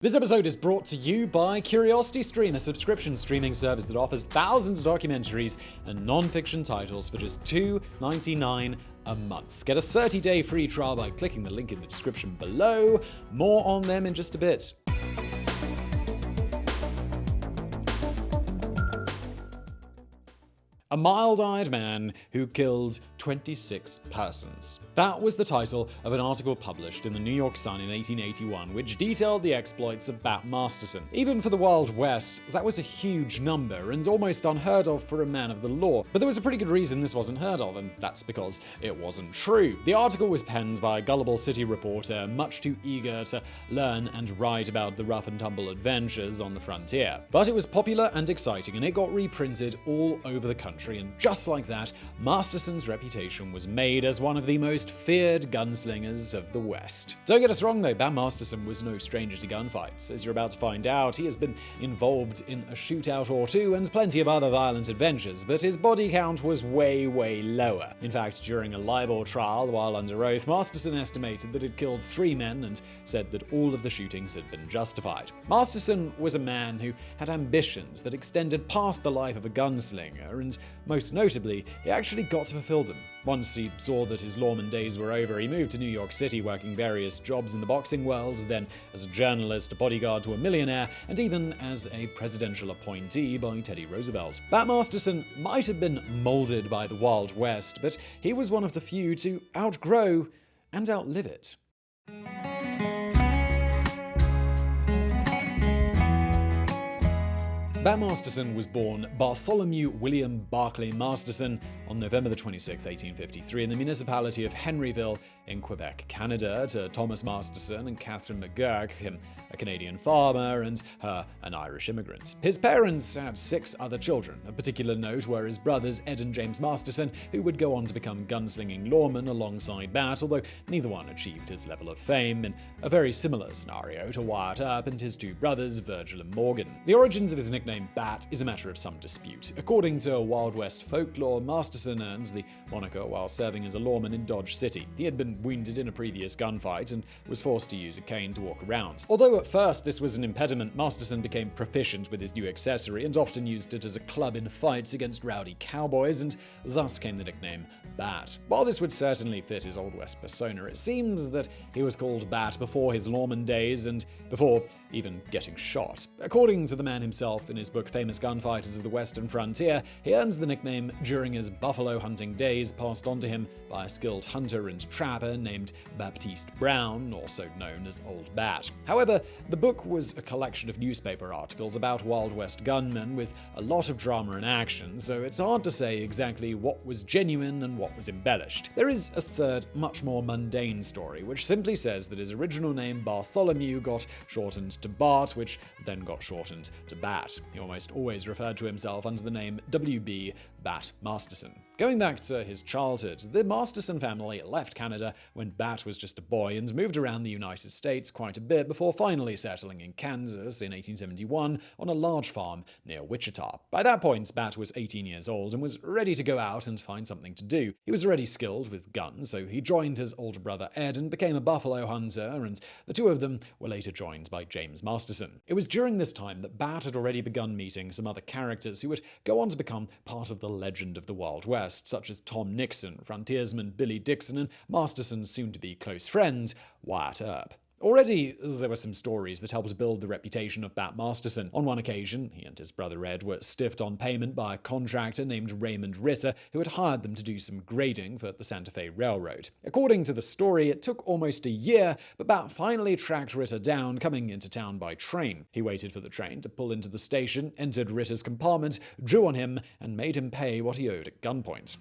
This episode is brought to you by CuriosityStream, a subscription streaming service that offers thousands of documentaries and non-fiction titles for just $2.99 a month. Get a 30-day free trial by clicking the link in the description below. More on them in just a bit. A mild-eyed man who killed 26 persons. That was the title of an article published in the New York Sun in 1881, which detailed the exploits of Bat Masterson. Even for the Wild West, that was a huge number and almost unheard of for a man of the law. But there was a pretty good reason this wasn't heard of, and that's because it wasn't true. The article was penned by a gullible city reporter much too eager to learn and write about the rough-and-tumble adventures on the frontier. But it was popular and exciting, and it got reprinted all over the country. And just like that, Masterson's reputation was made as one of the most feared gunslingers of the West. Don't get us wrong though, Bat Masterson was no stranger to gunfights. As you're about to find out, he has been involved in a shootout or two and plenty of other violent adventures, but his body count was way lower. In fact, during a libel trial while under oath, Masterson estimated that he'd killed 3 men and said that all of the shootings had been justified. Masterson was a man who had ambitions that extended past the life of a gunslinger, and most notably, he actually got to fulfill them. Once he saw that his Lawman days were over, he moved to New York City, working various jobs in the boxing world, then as a journalist, a bodyguard to a millionaire, and even as a presidential appointee by Teddy Roosevelt. Bat Masterson might have been molded by the Wild West, but he was one of the few to outgrow and outlive it. Bat Masterson was born Bartholomew William Barclay Masterson on November 26, 1853, in the municipality of Henryville in Quebec, Canada, to Thomas Masterson and Catherine McGurk, him a Canadian farmer and her an Irish immigrant. His parents had 6 other children. Of particular note were his brothers Ed and James Masterson, who would go on to become gunslinging lawmen alongside Bat, although neither one achieved his level of fame, in a very similar scenario to Wyatt Earp and his 2 brothers, Virgil and Morgan. The origins of his nickname Bat is a matter of some dispute. According to Wild West folklore, Masterson earned the moniker while serving as a lawman in Dodge City. He had been wounded in a previous gunfight and was forced to use a cane to walk around. Although at first this was an impediment, Masterson became proficient with his new accessory and often used it as a club in fights against rowdy cowboys, and thus came the nickname Bat. While this would certainly fit his Old West persona, it seems that he was called Bat before his lawman days and before even getting shot. According to the man himself in his book Famous Gunfighters of the Western Frontier, he earns the nickname during his buffalo hunting days, passed on to him by a skilled hunter and trapper named Baptiste Brown, also known as Old Bat. However, the book was a collection of newspaper articles about Wild West gunmen with a lot of drama and action, so it's hard to say exactly what was genuine and what was embellished. There is a third, much more mundane story, which simply says that his original name Bartholomew got shortened to Bart, which then got shortened to Bat. He almost always referred to himself under the name W.B. Bat Masterson. Going back to his childhood, the Masterson family left Canada when Bat was just a boy and moved around the United States quite a bit before finally settling in Kansas in 1871 on a large farm near Wichita. By that point, Bat was 18 years old and was ready to go out and find something to do. He was already skilled with guns, so he joined his older brother Ed and became a buffalo hunter, and the 2 of them were later joined by James Masterson. It was during this time that Bat had already begun meeting some other characters who would go on to become part of the legend of the Wild West, such as Tom Nixon, frontiersman Billy Dixon, and Masterson's soon-to-be close friend, Wyatt Earp. Already, there were some stories that helped build the reputation of Bat Masterson. On one occasion, he and his brother Ed were stiffed on payment by a contractor named Raymond Ritter, who had hired them to do some grading for the Santa Fe Railroad. According to the story, it took almost a year, but Bat finally tracked Ritter down, coming into town by train. He waited for the train to pull into the station, entered Ritter's compartment, drew on him, and made him pay what he owed at gunpoint.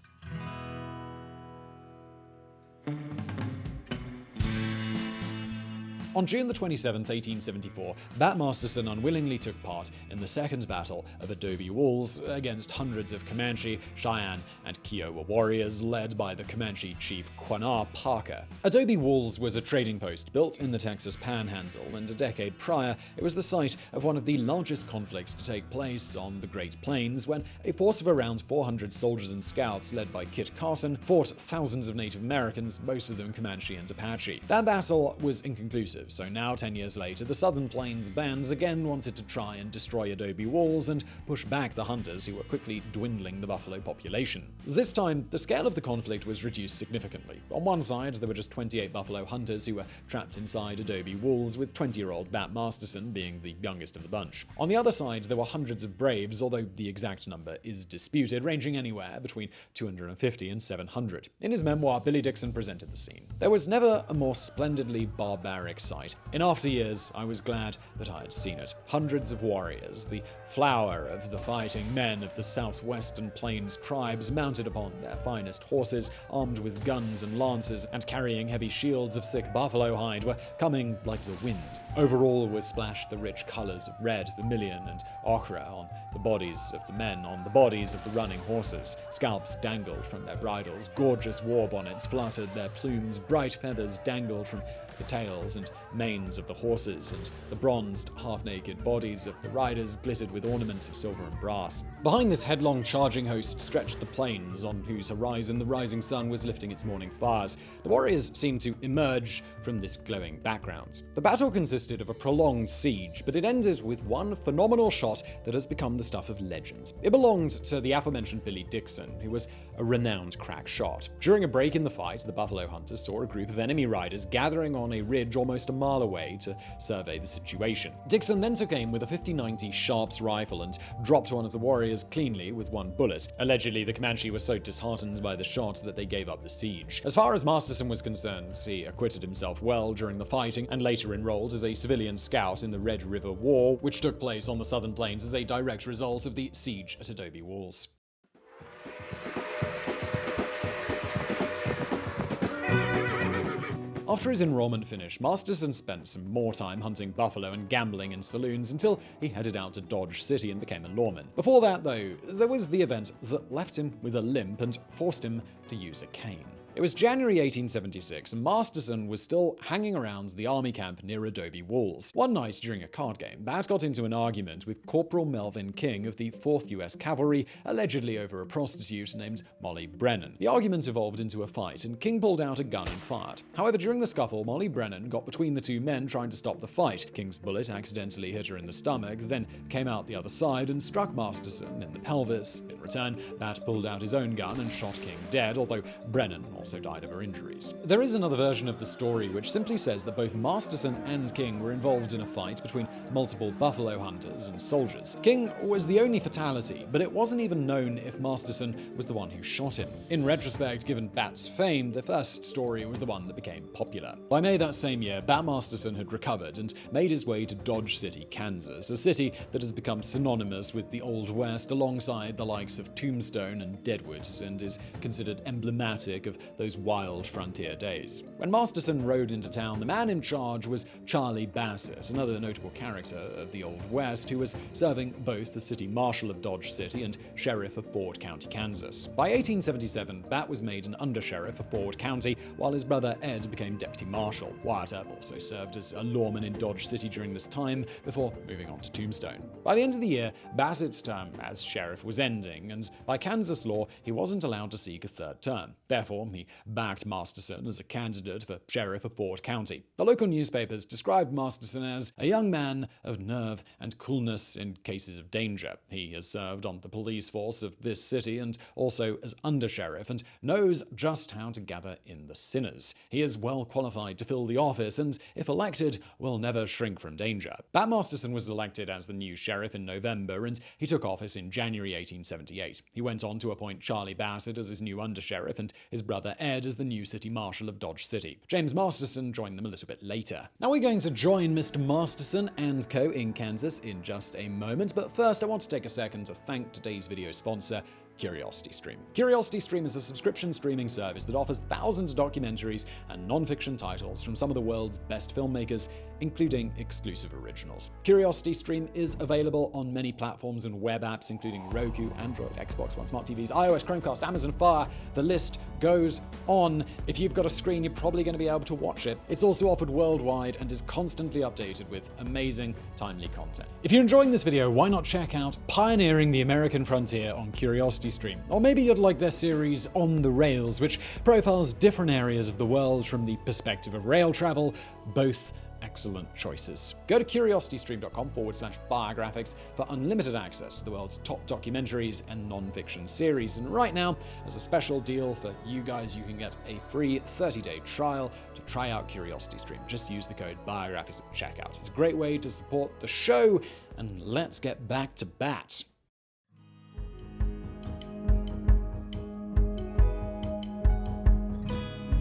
On June 27, 1874, Bat Masterson unwillingly took part in the Second Battle of Adobe Walls against hundreds of Comanche, Cheyenne, and Kiowa warriors led by the Comanche chief Quanah Parker. Adobe Walls was a trading post built in the Texas Panhandle, and a decade prior, it was the site of one of the largest conflicts to take place on the Great Plains when a force of around 400 soldiers and scouts led by Kit Carson fought thousands of Native Americans, most of them Comanche and Apache. That battle was inconclusive, effective, so now 10 years later, the Southern Plains bands again wanted to try and destroy Adobe walls and push back the hunters who were quickly dwindling the buffalo population. This time, the scale of the conflict was reduced significantly. On one side, there were just 28 buffalo hunters who were trapped inside Adobe walls, with 20-year-old Bat Masterson being the youngest of the bunch. On the other side, there were hundreds of braves, although the exact number is disputed, ranging anywhere between 250 and 700. In his memoir, Billy Dixon presented the scene. "There was never a more splendidly barbaric sight. In after years, I was glad that I had seen it. Hundreds of warriors, the flower of the fighting men of the southwestern plains tribes, mounted upon their finest horses, armed with guns and lances, and carrying heavy shields of thick buffalo hide, were coming like the wind. Over all were splashed the rich colors of red, vermilion, and ochre on the bodies of the men, on the bodies of the running horses. Scalps dangled from their bridles, gorgeous war bonnets fluttered their plumes, bright feathers dangled from the tails and manes of the horses, and the bronzed, half-naked bodies of the riders glittered with ornaments of silver and brass. Behind this headlong charging host stretched the plains, on whose horizon the rising sun was lifting its morning fires. The warriors seemed to emerge from this glowing background. The battle consisted of a prolonged siege, but it ended with one phenomenal shot that has become the stuff of legends. It belonged to the aforementioned Billy Dixon, who was a renowned crack shot. During a break in the fight, the buffalo hunters saw a group of enemy riders gathering on a ridge almost a mile away to survey the situation. Dixon then took aim with a 50-90 Sharps rifle and dropped one of the warriors cleanly with one bullet. Allegedly, the Comanche was so disheartened by the shot that they gave up the siege. As far as Masterson was concerned, he acquitted himself well during the fighting and later enrolled as a civilian scout in the Red River War, which took place on the Southern Plains as a direct result of the siege at Adobe Walls. After his enrollment finished, Masterson spent some more time hunting buffalo and gambling in saloons until he headed out to Dodge City and became a lawman. Before that, though, there was the event that left him with a limp and forced him to use a cane. It was January 1876, and Masterson was still hanging around the army camp near Adobe Walls. One night during a card game, Bat got into an argument with Corporal Melvin King of the 4th U.S. Cavalry, allegedly over a prostitute named Molly Brennan. The argument evolved into a fight, and King pulled out a gun and fired. However, during the scuffle, Molly Brennan got between the two men trying to stop the fight. King's bullet accidentally hit her in the stomach, then came out the other side and struck Masterson in the pelvis. In return, Bat pulled out his own gun and shot King dead, although Brennan also died of her injuries. There is another version of the story which simply says that both Masterson and King were involved in a fight between multiple buffalo hunters and soldiers. King was the only fatality, but it wasn't even known if Masterson was the one who shot him. In retrospect, given Bat's fame, the first story was the one that became popular. By May that same year, Bat Masterson had recovered and made his way to Dodge City, Kansas, a city that has become synonymous with the Old West alongside the likes of Tombstone and Deadwood, and is considered emblematic of those wild frontier days. When Masterson rode into town, the man in charge was Charlie Bassett, another notable character of the Old West, who was serving both the city marshal of Dodge City and sheriff of Ford County, Kansas. By 1877, Bat was made an undersheriff of Ford County, while his brother Ed became deputy marshal. Wyatt Earp also served as a lawman in Dodge City during this time, before moving on to Tombstone. By the end of the year, Bassett's term as sheriff was ending, and by Kansas law, he wasn't allowed to seek a third term. Therefore, he backed Masterson as a candidate for sheriff of Ford County. The local newspapers described Masterson as a young man of nerve and coolness in cases of danger. He has served on the police force of this city and also as undersheriff, and knows just how to gather in the sinners. He is well qualified to fill the office, and if elected, will never shrink from danger. Bat Masterson was elected as the new sheriff in November, and he took office in January 1878. He went on to appoint Charlie Bassett as his new undersheriff and his brother Ed as the new city marshal of Dodge City. James Masterson joined them a little bit later. Now we're going to join Mr. Masterson and co. in Kansas in just a moment, but first I want to take a second to thank today's video sponsor, CuriosityStream. CuriosityStream is a subscription streaming service that offers thousands of documentaries and non-fiction titles from some of the world's best filmmakers, including exclusive originals. CuriosityStream is available on many platforms and web apps, including Roku, Android, Xbox One smart TVs, iOS, Chromecast, Amazon Fire. The list goes on. If you've got a screen, you're probably going to be able to watch it. It's also offered worldwide and is constantly updated with amazing, timely content. If you're enjoying this video, why not check out Pioneering the American Frontier on CuriosityStream? Or maybe you'd like their series On the Rails, which profiles different areas of the world from the perspective of rail travel, both excellent choices. Go to curiositystream.com/biographics for unlimited access to the world's top documentaries and non-fiction series. And right now, as a special deal for you guys, you can get a free 30-day trial to try out CuriosityStream. Just use the code Biographics at checkout. It's a great way to support the show, and let's get back to Bat.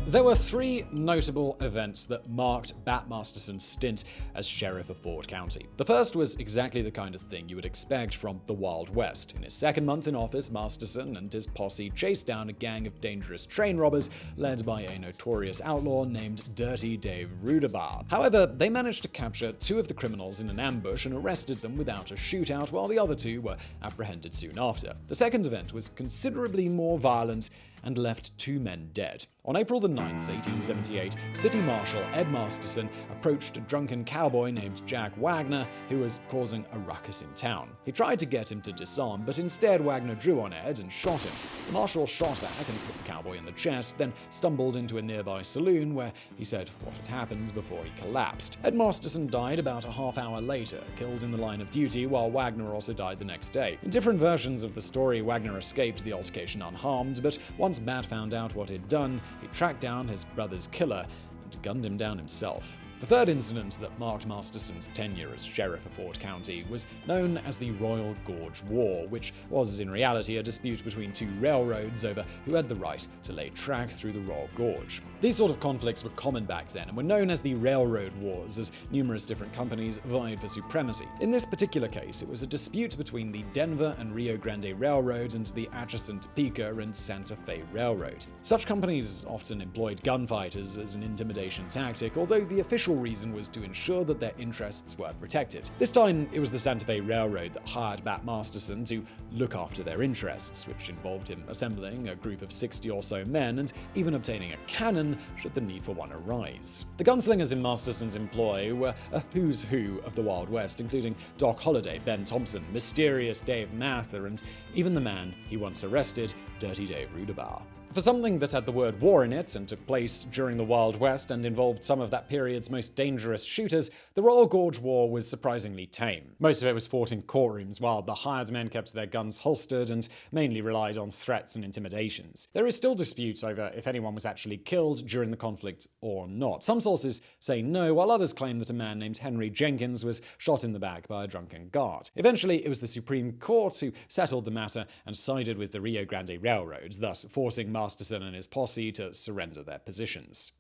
There were three notable events that marked Bat Masterson's stint as sheriff of Ford County. The first was exactly the kind of thing you would expect from the Wild West. In his second month in office, Masterson and his posse chased down a gang of dangerous train robbers led by a notorious outlaw named Dirty Dave Rudabaugh. However, they managed to capture two of the criminals in an ambush and arrested them without a shootout, while the other two were apprehended soon after. The second event was considerably more violent and left two men dead. On April the 9th, 1878, City Marshal Ed Masterson approached a drunken cowboy named Jack Wagner who was causing a ruckus in town. He tried to get him to disarm, but instead Wagner drew on Ed and shot him. The marshal shot back and hit the cowboy in the chest, then stumbled into a nearby saloon where he said what had happened before he collapsed. Ed Masterson died about a half hour later, killed in the line of duty, while Wagner also died the next day. In different versions of the story, Wagner escaped the altercation unharmed, but once Bat found out what he'd done, he tracked down his brother's killer and gunned him down himself. The third incident that marked Masterson's tenure as sheriff of Ford County was known as the Royal Gorge War, which was in reality a dispute between two railroads over who had the right to lay track through the Royal Gorge. These sort of conflicts were common back then and were known as the Railroad Wars, as numerous different companies vied for supremacy. In this particular case, it was a dispute between the Denver and Rio Grande Railroad and the Atchison, Topeka, and Santa Fe Railroad. Such companies often employed gunfighters as an intimidation tactic, although the official reason was to ensure that their interests were protected. This time, it was the Santa Fe Railroad that hired Bat Masterson to look after their interests, which involved him assembling a group of 60 or so men and even obtaining a cannon should the need for one arise. The gunslingers in Masterson's employ were a who's who of the Wild West, including Doc Holliday, Ben Thompson, Mysterious Dave Mather, and even the man he once arrested, Dirty Dave Rudabaugh. For something that had the word war in it and took place during the Wild West and involved some of that period's most dangerous shooters, the Royal Gorge War was surprisingly tame. Most of it was fought in courtrooms, while the hired men kept their guns holstered and mainly relied on threats and intimidations. There is still dispute over if anyone was actually killed during the conflict or not. Some sources say no, while others claim that a man named Henry Jenkins was shot in the back by a drunken guard. Eventually, it was the Supreme Court who settled the matter and sided with the Rio Grande Railroad, thus forcing Masterson and his posse to surrender their positions.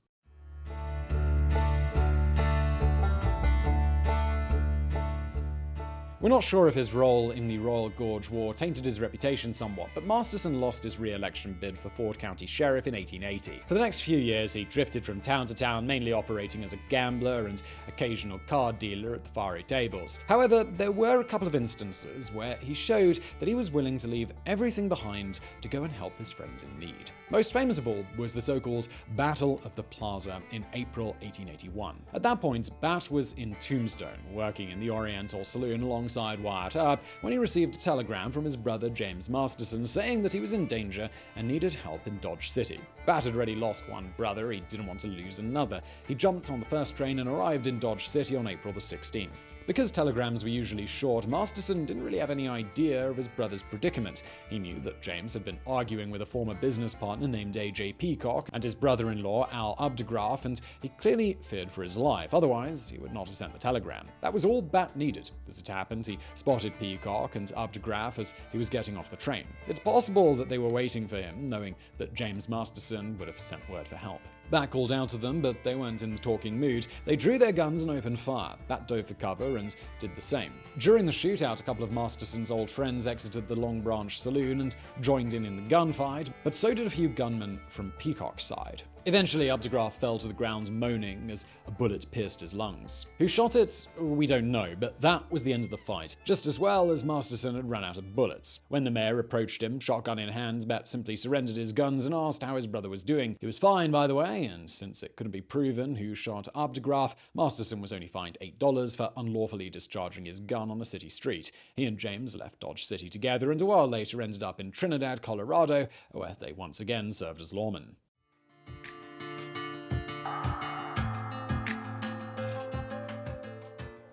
We're not sure if his role in the Royal Gorge War tainted his reputation somewhat, but Masterson lost his re-election bid for Ford County Sheriff in 1880. For the next few years, he drifted from town to town, mainly operating as a gambler and occasional card dealer at the faro tables. However, there were a couple of instances where he showed that he was willing to leave everything behind to go and help his friends in need. Most famous of all was the so-called Battle of the Plaza in April 1881. At that point, Bat was in Tombstone, working in the Oriental Saloon alongside Wyatt Earp, when he received a telegram from his brother James Masterson saying that he was in danger and needed help in Dodge City. Bat had already lost one brother, he didn't want to lose another. He jumped on the first train and arrived in Dodge City on April the 16th. Because telegrams were usually short, Masterson didn't really have any idea of his brother's predicament. He knew that James had been arguing with a former business partner named A.J. Peacock and his brother-in-law Al Updegraff, and he clearly feared for his life. Otherwise, he would not have sent the telegram. That was all Bat needed. As it happened, he spotted Peacock and Updegraff as he was getting off the train. It's possible that they were waiting for him, knowing that James Masterson would have sent word for help. Bat called out to them, but they weren't in the talking mood. They drew their guns and opened fire. Bat dove for cover and did the same. During the shootout, a couple of Masterson's old friends exited the Long Branch Saloon and joined in the gunfight, but so did a few gunmen from Peacock's side. Eventually, Updegraff fell to the ground moaning as a bullet pierced his lungs. Who shot it? We don't know, but that was the end of the fight, just as well as Masterson had run out of bullets. When the mayor approached him, shotgun in hand, Bat simply surrendered his guns and asked how his brother was doing. He was fine, by the way, and since it couldn't be proven who shot Updegraff, Masterson was only fined $8 for unlawfully discharging his gun on a city street. He and James left Dodge City together and a while later ended up in Trinidad, Colorado, where they once again served as lawmen.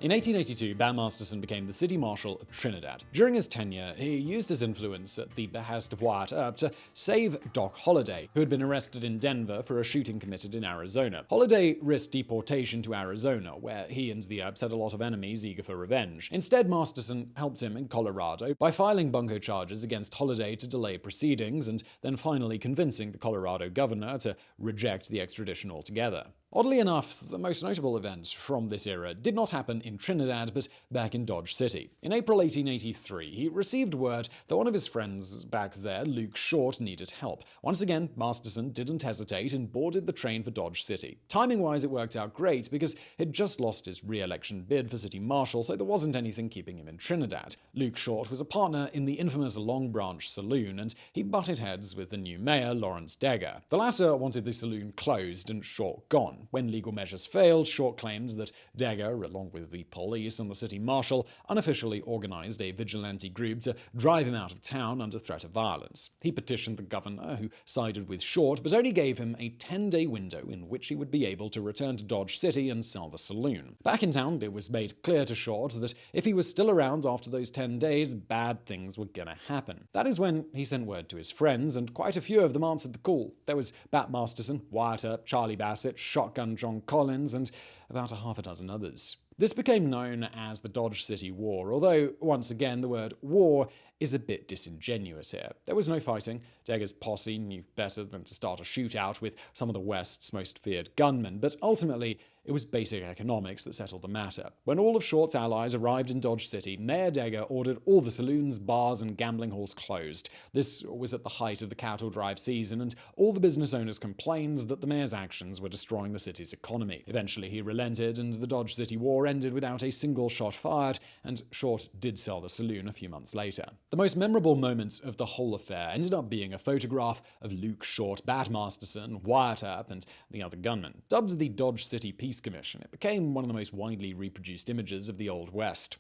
In 1882, Bat Masterson became the city marshal of Trinidad. During his tenure, he used his influence at the behest of Wyatt Earp to save Doc Holliday, who had been arrested in Denver for a shooting committed in Arizona. Holliday risked deportation to Arizona, where he and the Earps had a lot of enemies eager for revenge. Instead, Masterson helped him in Colorado by filing bunco charges against Holliday to delay proceedings, and then finally convincing the Colorado governor to reject the extradition altogether. Oddly enough, the most notable event from this era did not happen in Trinidad, but back in Dodge City. In April 1883, he received word that one of his friends back there, Luke Short, needed help. Once again, Masterson didn't hesitate and boarded the train for Dodge City. Timing-wise, it worked out great because he'd just lost his re-election bid for city marshal, so there wasn't anything keeping him in Trinidad. Luke Short was a partner in the infamous Long Branch Saloon, and he butted heads with the new mayor, Lawrence Degger. The latter wanted the saloon closed and Short gone. When legal measures failed, Short claimed that Degger, along with the police and the city marshal, unofficially organized a vigilante group to drive him out of town under threat of violence. He petitioned the governor, who sided with Short, but only gave him a 10-day window in which he would be able to return to Dodge City and sell the saloon. Back in town, it was made clear to Short that if he was still around after those 10 days, bad things were gonna happen. That is when he sent word to his friends, and quite a few of them answered the call. There was Bat Masterson, Wyatt Earp, Charlie Bassett, Shotgun John Collins, and about a half a dozen others. This became known as the Dodge City War, although, once again, the word war is a bit disingenuous here. There was no fighting. Degger's posse knew better than to start a shootout with some of the West's most feared gunmen, but ultimately, it was basic economics that settled the matter. When all of Short's allies arrived in Dodge City, Mayor Degger ordered all the saloons, bars, and gambling halls closed. This was at the height of the cattle drive season, and all the business owners complained that the mayor's actions were destroying the city's economy. Eventually, he relented, and the Dodge City War ended without a single shot fired, and Short did sell the saloon a few months later. The most memorable moment of the whole affair ended up being a photograph of Luke Short, Bat Masterson, Wyatt Earp, and the other gunman. Dubbed the Dodge City Peace Commission, it became one of the most widely reproduced images of the Old West.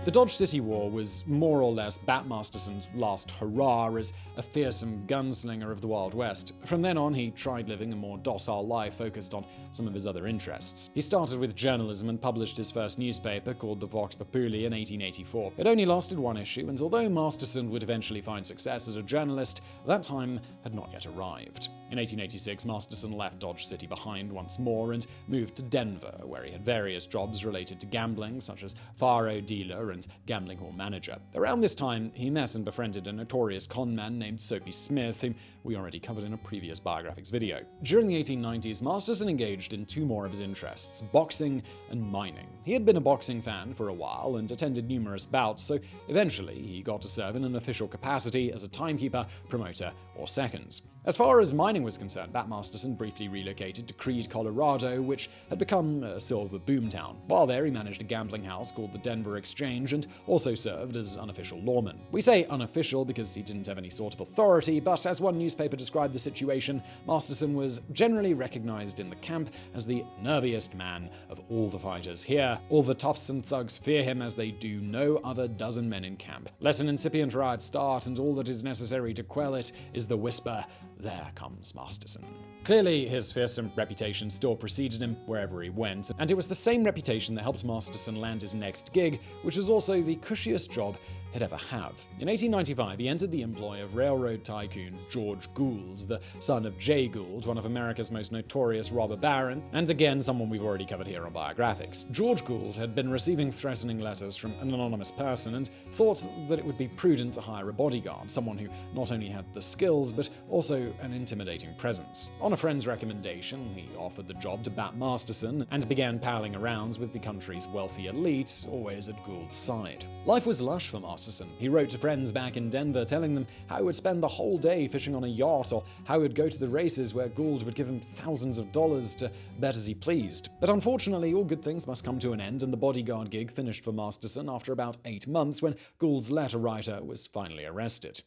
The Dodge City War was more or less Bat Masterson's last hurrah as a fearsome gunslinger of the Wild West. From then on, he tried living a more docile life focused on some of his other interests. He started with journalism and published his first newspaper, called the Vox Populi, in 1884. It only lasted one issue, and although Masterson would eventually find success as a journalist, that time had not yet arrived. In 1886, Masterson left Dodge City behind once more and moved to Denver, where he had various jobs related to gambling, such as faro dealer and gambling hall manager. Around this time, he met and befriended a notorious conman named Soapy Smith, whom we already covered in a previous Biographics video. During the 1890s, Masterson engaged in two more of his interests, boxing and mining. He had been a boxing fan for a while and attended numerous bouts, so eventually he got to serve in an official capacity as a timekeeper, promoter, or seconds. As far as mining was concerned, Bat Masterson briefly relocated to Creede, Colorado, which had become a silver boomtown. While there, he managed a gambling house called the Denver Exchange and also served as unofficial lawman. We say unofficial because he didn't have any sort of authority, but as one newspaper described the situation, Masterson was generally recognized in the camp as the nerviest man of all the fighters here. All the toughs and thugs fear him as they do no other dozen men in camp. Let an incipient riot start, and all that is necessary to quell it is the whisper, "There comes Masterson." Clearly, his fearsome reputation still preceded him wherever he went, and it was the same reputation that helped Masterson land his next gig, which was also the cushiest job he'd ever have. In 1895, he entered the employ of railroad tycoon George Gould, the son of Jay Gould, one of America's most notorious robber baron, and again, someone we've already covered here on Biographics. George Gould had been receiving threatening letters from an anonymous person and thought that it would be prudent to hire a bodyguard, someone who not only had the skills, but also an intimidating presence. On a friend's recommendation, he offered the job to Bat Masterson and began palling around with the country's wealthy elite, always at Gould's side. Life was lush for Masterson. He wrote to friends back in Denver telling them how he would spend the whole day fishing on a yacht, or how he would go to the races where Gould would give him thousands of dollars to bet as he pleased. But unfortunately, all good things must come to an end, and the bodyguard gig finished for Masterson after about 8 months when Gould's letter writer was finally arrested.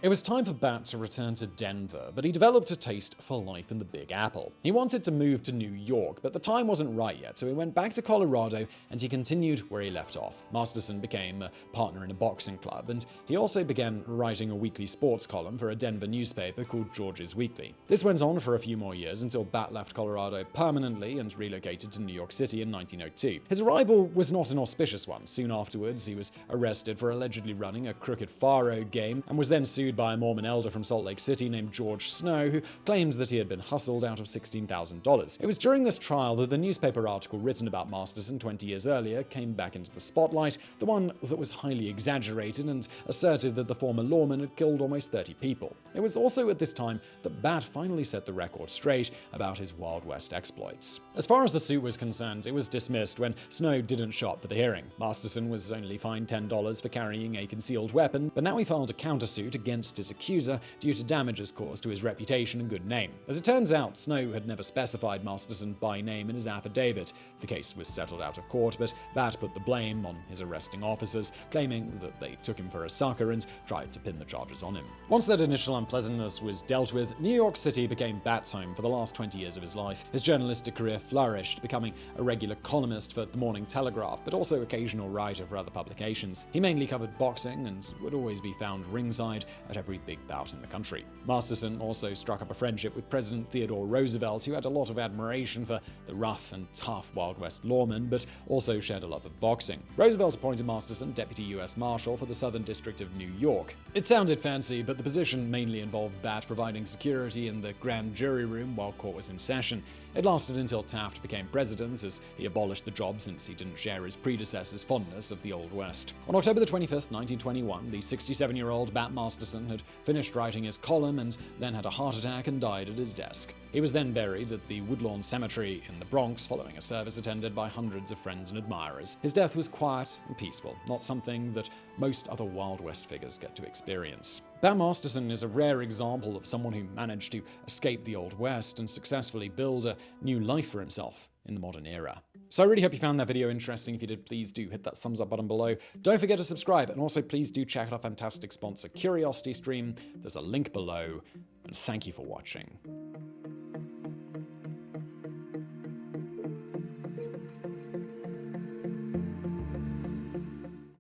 It was time for Bat to return to Denver, but he developed a taste for life in the Big Apple. He wanted to move to New York, but the time wasn't right yet, so he went back to Colorado and he continued where he left off. Masterson became a partner in a boxing club, and he also began writing a weekly sports column for a Denver newspaper called George's Weekly. This went on for a few more years until Bat left Colorado permanently and relocated to New York City in 1902. His arrival was not an auspicious one. Soon afterwards, he was arrested for allegedly running a crooked faro game and was then sued by a Mormon elder from Salt Lake City named George Snow, who claims that he had been hustled out of $16,000. It was during this trial that the newspaper article written about Masterson 20 years earlier came back into the spotlight, the one that was highly exaggerated and asserted that the former lawman had killed almost 30 people. It was also at this time that Bat finally set the record straight about his Wild West exploits. As far as the suit was concerned, it was dismissed when Snow didn't show up for the hearing. Masterson was only fined $10 for carrying a concealed weapon, but now he filed a countersuit against his accuser due to damages caused to his reputation and good name. As it turns out, Snow had never specified Masterson by name in his affidavit. The case was settled out of court, but Bat put the blame on his arresting officers, claiming that they took him for a sucker and tried to pin the charges on him. Once that initial unpleasantness was dealt with, New York City became Bat's home for the last 20 years of his life. His journalistic career flourished, becoming a regular columnist for the Morning Telegraph, but also occasional writer for other publications. He mainly covered boxing and would always be found ringside at every big bout in the country. Masterson also struck up a friendship with President Theodore Roosevelt, who had a lot of admiration for the rough and tough Wild West lawman, but also shared a love of boxing. Roosevelt appointed Masterson Deputy U.S. Marshal for the Southern District of New York. It sounded fancy, but the position mainly involved Bat providing security in the grand jury room while court was in session. It lasted until Taft became president, as he abolished the job since he didn't share his predecessor's fondness of the Old West. On October 25th, 1921, the 67-year-old Bat Masterson had finished writing his column and then had a heart attack and died at his desk. He was then buried at the Woodlawn Cemetery in the Bronx, following a service attended by hundreds of friends and admirers. His death was quiet and peaceful, not something that most other Wild West figures get to experience. Bat Masterson is a rare example of someone who managed to escape the Old West and successfully build a new life for himself in the modern era. So I really hope you found that video interesting. If you did, please do hit that thumbs up button below. Don't forget to subscribe, and also please do check out our fantastic sponsor, CuriosityStream. There's a link below, and thank you for watching.